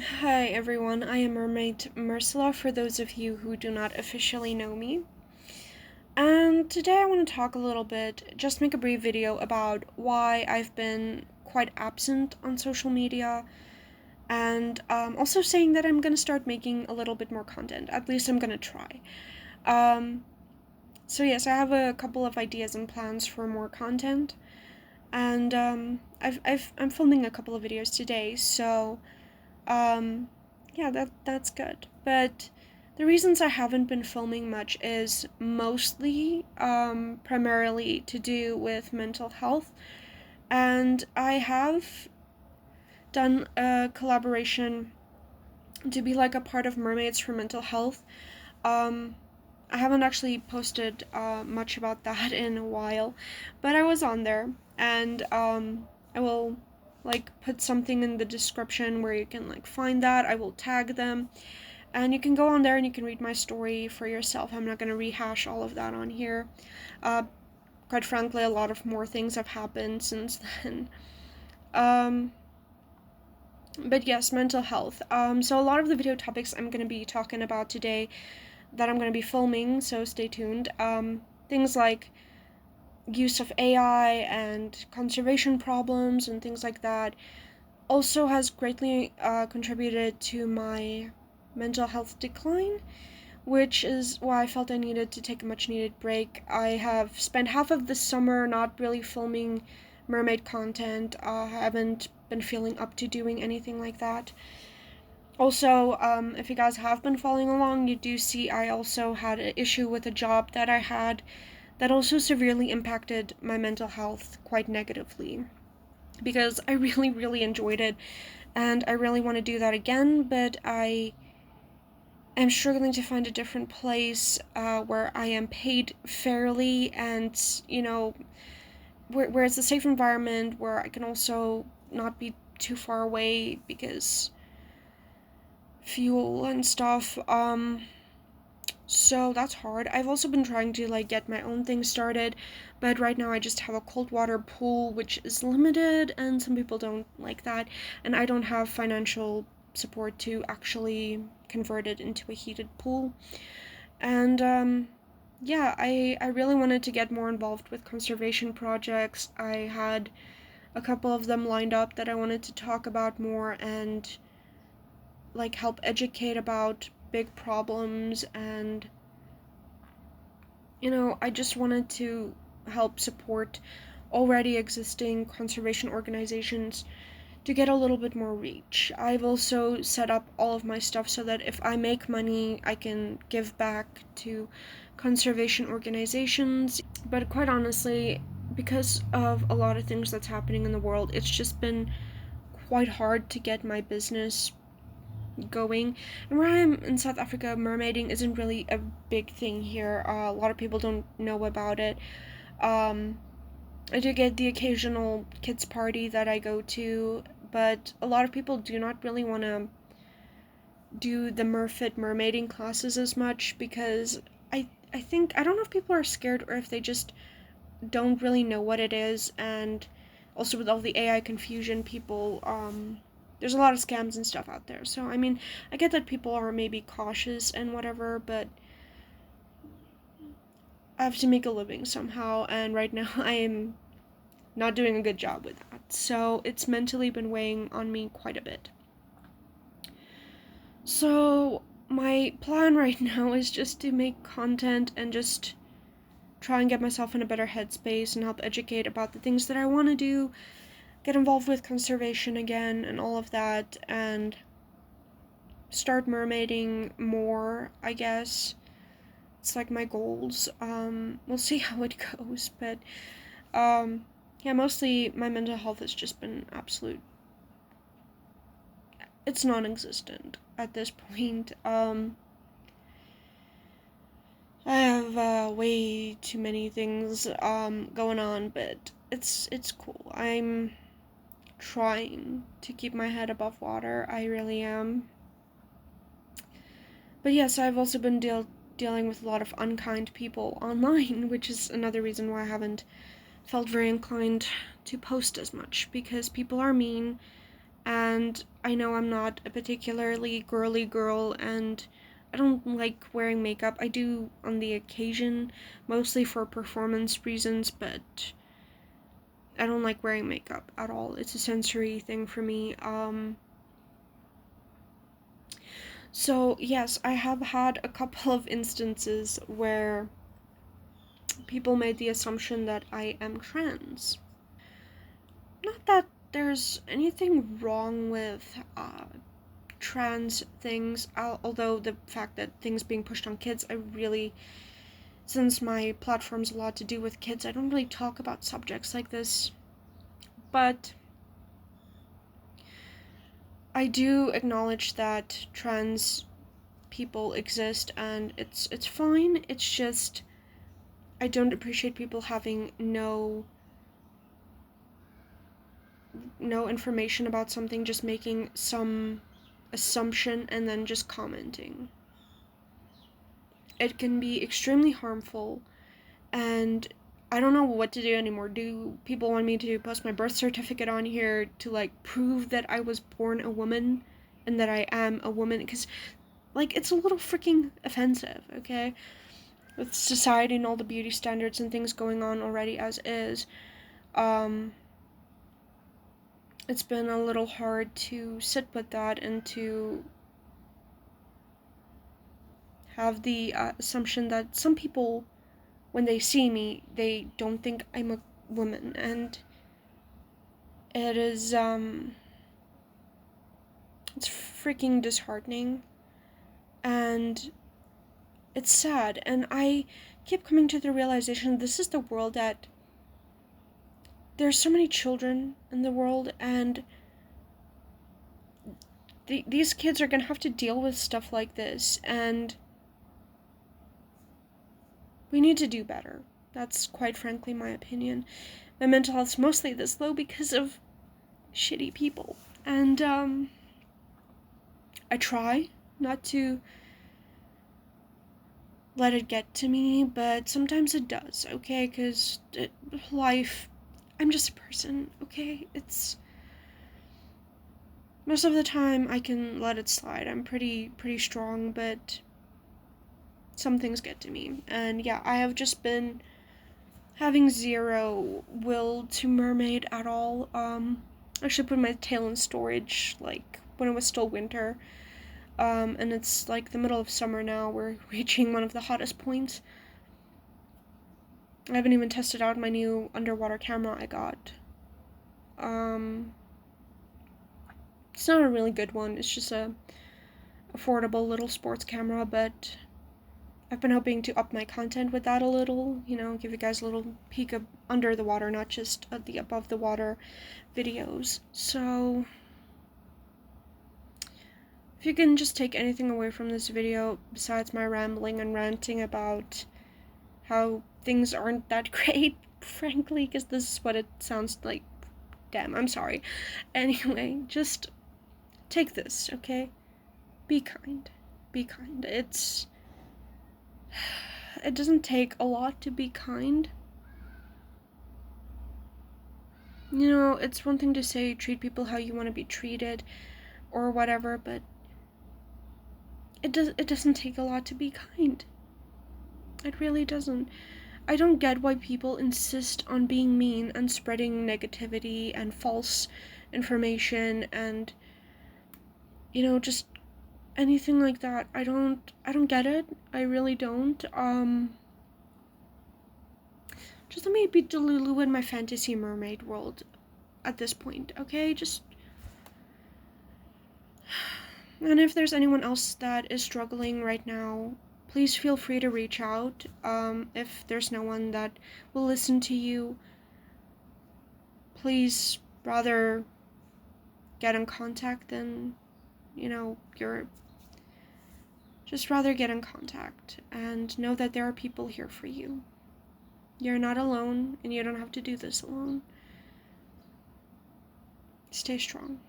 Hi everyone, I am Mermaid Mersula for those of you who do not officially know me. And today I want to talk a little bit, just make a brief video about why I've been quite absent on social media, and also saying that I'm going to start making a little bit more content. At least I'm going to try. Um, so yes, I have a couple of ideas and plans for more content, and I'm filming a couple of videos today, so Um, yeah, that's good. But the reasons I haven't been filming much is mostly primarily to do with mental health. And I have done a collaboration to be like a part of Mermaids for Mental Health. Um, I haven't actually posted much about that in a while, but I was on there, and I will like put something in the description where you can like find that. I will tag them, and you can go on there and you can read my story for yourself. I'm not going to rehash all of that on here. Uh, Quite frankly, a lot of more things have happened since then. Um, but yes, mental health. So a lot of the video topics I'm going to be talking about today that I'm going to be filming, so stay tuned. Things like use of AI and conservation problems and things like that also has greatly contributed to my mental health decline, which is why I felt I needed to take a much needed break. I have spent half of the summer not really filming mermaid content. I haven't been feeling up to doing anything like that. Also, if you guys have been following along, you do see I also had an issue with a job that I had that also severely impacted my mental health quite negatively. Because I really, really enjoyed it, and I really want to do that again, but I am struggling to find a different place where I am paid fairly and, where it's a safe environment, where I can also not be too far away because fuel and stuff. So that's hard. I've also been trying to like get my own thing started, but right now I just have a cold water pool which is limited and some people don't like that, and I don't have financial support to actually convert it into a heated pool. And yeah, I really wanted to get more involved with conservation projects. I had a couple of them lined up that I wanted to talk about more and like help educate about big problems, and I just wanted to help support already existing conservation organizations to get a little bit more reach. I've also set up all of my stuff so that if I make money, I can give back to conservation organizations. But quite honestly, because of a lot of things that's happening in the world, it's just been quite hard to get my business going. And where I am in South Africa, mermaiding isn't really a big thing here. A lot of people don't know about it. Um, I do get the occasional kids' party that I go to, but a lot of people do not really want to do the merfit mermaiding classes as much because I think I don't know if people are scared or if they just don't really know what it is, and also with all the AI confusion, people there's a lot of scams and stuff out there. So I mean, I get that people are maybe cautious and whatever, but I have to make a living somehow, and right now I am not doing a good job with that. So it's mentally been weighing on me quite a bit. So my plan right now is just to make content and just try and get myself in a better headspace and help educate about the things that I want to do, get involved with conservation again and all of that, and start mermaiding more, I guess. It's like my goals. We'll see how it goes, but yeah, mostly my mental health has just been absolute. It's non-existent at this point. I have way too many things going on, but it's cool. I'm trying to keep my head above water. I really am. But yes, I've also been dealing with a lot of unkind people online, which is another reason why I haven't felt very inclined to post as much, because people are mean And I know I'm not a particularly girly girl, and I don't like wearing makeup. I do on the occasion, mostly for performance reasons, but I don't like wearing makeup at all. It's a sensory thing for me. So yes, I have had a couple of instances where people made the assumption that I am trans. Not that there's anything wrong with trans things, although the fact that things being pushed on kids, I really, since my platform's a lot to do with kids, I don't really talk about subjects like this. But I do acknowledge that trans people exist, and it's fine. It's just I don't appreciate people having no information about something, just making some assumption and then just commenting. It can be extremely harmful, and I don't know what to do anymore. Do people want me to post my birth certificate on here to like prove that I was born a woman and that I am a woman? Because like it's a little freaking offensive, okay? With society and all the beauty standards and things going on already as is, it's been a little hard to sit with that and to have the assumption that some people, when they see me, they don't think I'm a woman, and it is it's freaking disheartening, and it's sad, and I keep coming to the realization this is the world that there's so many children in the world, and these kids are gonna have to deal with stuff like this, and we need to do better. That's quite frankly my opinion. My mental health's mostly this low because of shitty people, and I try not to let it get to me, but sometimes it does, okay? Because life, I'm just a person, okay? It's most of the time I can let it slide. I'm pretty strong, but some things get to me. And yeah, I have just been having zero will to mermaid at all. I should put my tail in storage, like, when it was still winter. And it's, like, the middle of summer now. We're reaching one of the hottest points. I haven't even tested out my new underwater camera I got. It's not a really good one. It's just a affordable little sports camera, but I've been hoping to up my content with that a little, you know, give you guys a little peek of under the water, not just the above the water videos. So if you can just take anything away from this video besides my rambling and ranting about how things aren't that great, frankly, because this is what it sounds like. Damn, I'm sorry. Anyway, just take this, okay? Be kind. Be kind. It doesn't take a lot to be kind. You know, it's one thing to say treat people how you want to be treated or whatever, but it doesn't take a lot to be kind. It really doesn't. I don't get why people insist on being mean and spreading negativity and false information and, you know, just anything like that. I don't get it. I really don't. Just let me be Delulu in my fantasy mermaid world at this point, okay? Just, and if there's anyone else that is struggling right now, please feel free to reach out. If there's no one that will listen to you, please rather get in contact than, you know, just rather get in contact and know that there are people here for you. You're not alone, and you don't have to do this alone. Stay strong.